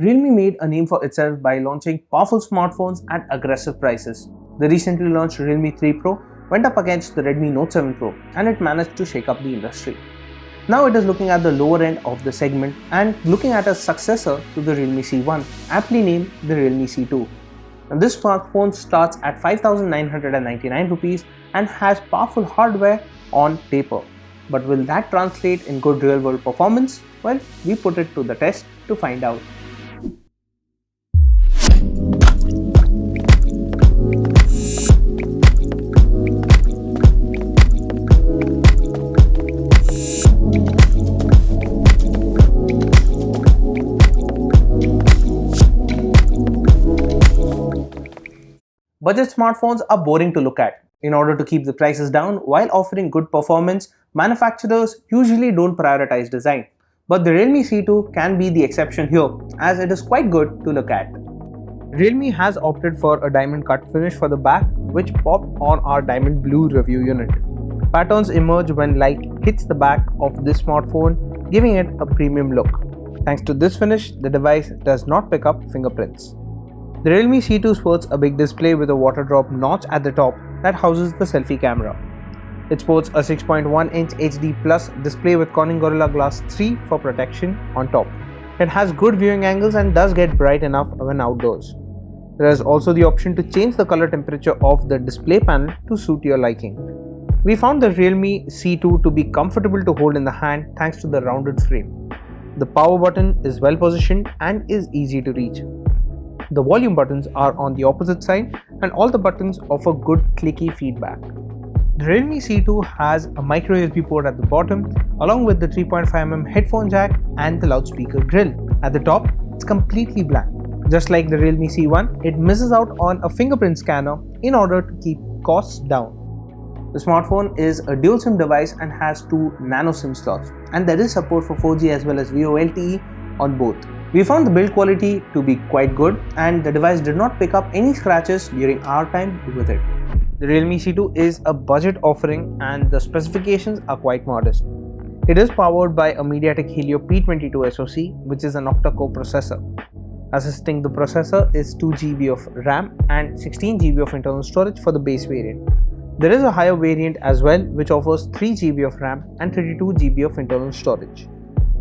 Realme made a name for itself by launching powerful smartphones at aggressive prices. The recently launched Realme 3 Pro went up against the Redmi Note 7 Pro and it managed to shake up the industry. Now it is looking at the lower end of the segment and looking at a successor to the Realme C1, aptly named the Realme C2. And this smartphone starts at 5,999 rupees and has powerful hardware on paper. But will that translate in good real-world performance? Well, we put it to the test to find out. Budget smartphones are boring to look at. In order to keep the prices down while offering good performance, manufacturers usually don't prioritize design. But the Realme C2 can be the exception here, as it is quite good to look at. Realme has opted for a diamond cut finish for the back, which popped on our diamond blue review unit. Patterns emerge when light hits the back of this smartphone, giving it a premium look. Thanks to this finish, the device does not pick up fingerprints. The Realme C2 sports a big display with a water drop notch at the top that houses the selfie camera. It sports a 6.1-inch HD Plus display with Corning Gorilla Glass 3 for protection on top. It has good viewing angles and does get bright enough when outdoors. There is also the option to change the color temperature of the display panel to suit your liking. We found the Realme C2 to be comfortable to hold in the hand thanks to the rounded frame. The power button is well positioned and is easy to reach. The volume buttons are on the opposite side and all the buttons offer good clicky feedback. The Realme C2 has a micro USB port at the bottom along with the 3.5mm headphone jack and the loudspeaker grill. At the top, it's completely black. Just like the Realme C1, it misses out on a fingerprint scanner in order to keep costs down. The smartphone is a dual SIM device and has two nano SIM slots, and there is support for 4G as well as VoLTE on both. We found the build quality to be quite good and the device did not pick up any scratches during our time with it. The Realme C2 is a budget offering and the specifications are quite modest. It is powered by a MediaTek Helio P22 SoC, which is an octa-core processor. Assisting the processor is 2GB of RAM and 16GB of internal storage for the base variant. There is a higher variant as well which offers 3GB of RAM and 32GB of internal storage.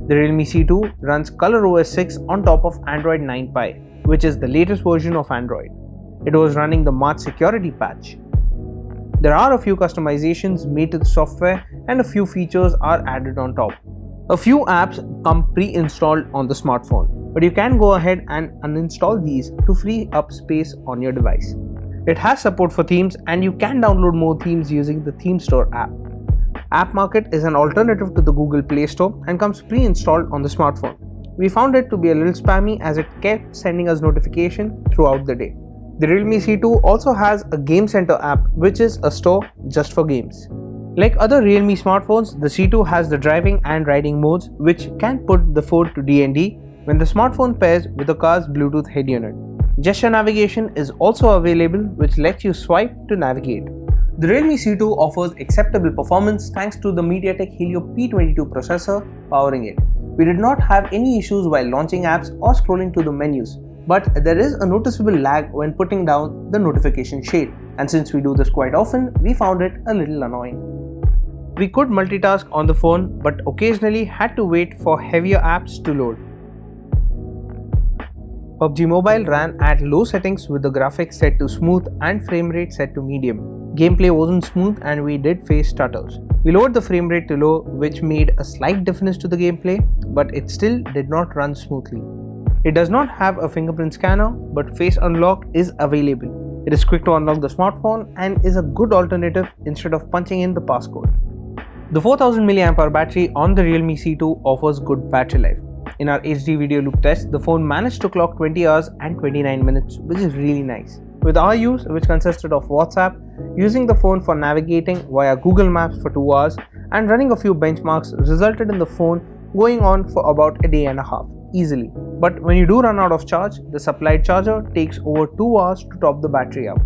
The Realme C2 runs ColorOS 6 on top of Android 9 Pie, which is the latest version of Android. It was running the March security patch. There are a few customizations made to the software and a few features are added on top. A few apps come pre-installed on the smartphone, but you can go ahead and uninstall these to free up space on your device. It has support for themes and you can download more themes using the Theme Store app. App Market is an alternative to the Google Play Store and comes pre-installed on the smartphone. We found it to be a little spammy as it kept sending us notifications throughout the day. The Realme C2 also has a Game Center app which is a store just for games. Like other Realme smartphones, the C2 has the driving and riding modes which can put the phone to D&D when the smartphone pairs with the car's Bluetooth head unit. Gesture navigation is also available which lets you swipe to navigate. The Realme C2 offers acceptable performance thanks to the MediaTek Helio P22 processor powering it. We did not have any issues while launching apps or scrolling to the menus, but there is a noticeable lag when putting down the notification shade, and since we do this quite often, we found it a little annoying. We could multitask on the phone, but occasionally had to wait for heavier apps to load. PUBG Mobile ran at low settings with the graphics set to smooth and frame rate set to medium. Gameplay wasn't smooth and we did face stutters. We lowered the frame rate to low, which made a slight difference to the gameplay, but it still did not run smoothly. It does not have a fingerprint scanner, but face unlock is available. It is quick to unlock the smartphone and is a good alternative instead of punching in the passcode. The 4000 mAh battery on the Realme C2 offers good battery life. In our HD video loop test, the phone managed to clock 20 hours and 29 minutes, which is really nice. With our use, which consisted of WhatsApp, using the phone for navigating via Google Maps for 2 hours, and running a few benchmarks resulted in the phone going on for about a day and a half, easily. But when you do run out of charge, the supplied charger takes over 2 hours to top the battery up.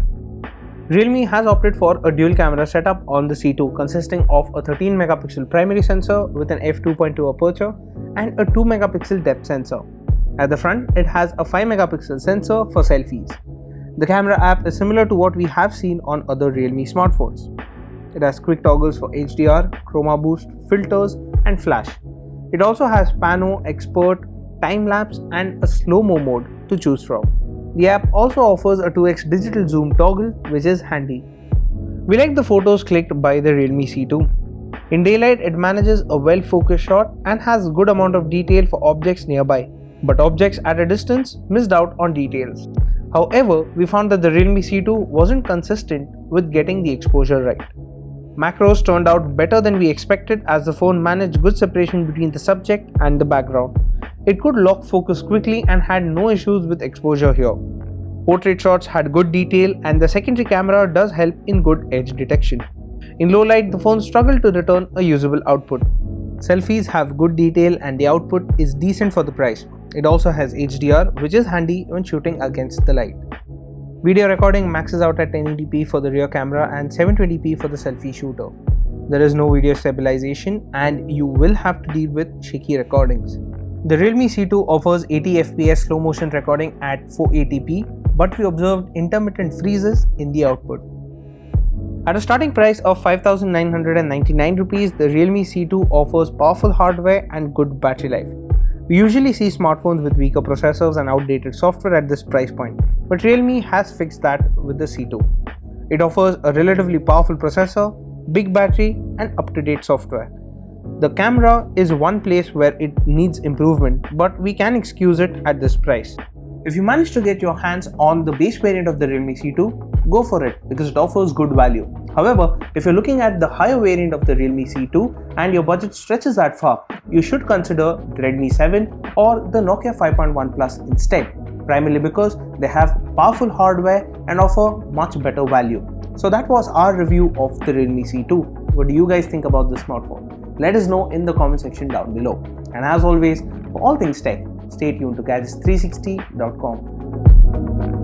Realme has opted for a dual camera setup on the C2 consisting of a 13 megapixel primary sensor with an f2.2 aperture and a 2 megapixel depth sensor. At the front, it has a 5 megapixel sensor for selfies. The camera app is similar to what we have seen on other Realme smartphones. It has quick toggles for HDR, chroma boost, filters and flash. It also has Pano, Expert, time-lapse and a slow-mo mode to choose from. The app also offers a 2x digital zoom toggle, which is handy. We like the photos clicked by the Realme C2. In daylight, it manages a well-focused shot and has good amount of detail for objects nearby, but objects at a distance missed out on details. However, we found that the Realme C2 wasn't consistent with getting the exposure right. Macros turned out better than we expected as the phone managed good separation between the subject and the background. It could lock focus quickly and had no issues with exposure here. Portrait shots had good detail and the secondary camera does help in good edge detection. In low light, the phone struggled to return a usable output. Selfies have good detail and the output is decent for the price. It also has HDR, which is handy when shooting against the light. Video recording maxes out at 1080p for the rear camera and 720p for the selfie shooter. There is no video stabilization and you will have to deal with shaky recordings. The Realme C2 offers 80fps slow motion recording at 480p, but we observed intermittent freezes in the output. At a starting price of 5,999 rupees, the Realme C2 offers powerful hardware and good battery life. We usually see smartphones with weaker processors and outdated software at this price point, but Realme has fixed that with the C2. It offers a relatively powerful processor, big battery and up-to-date software. The camera is one place where it needs improvement, but we can excuse it at this price. If you manage to get your hands on the base variant of the Realme C2, go for it because it offers good value. However, if you're looking at the higher variant of the Realme C2 and your budget stretches that far, you should consider the Redmi 7 or the Nokia 5.1 Plus instead, primarily because they have powerful hardware and offer much better value. So that was our review of the Realme C2. What do you guys think about this smartphone? Let us know in the comment section down below. And as always, for all things tech, stay tuned to gadgets360.com.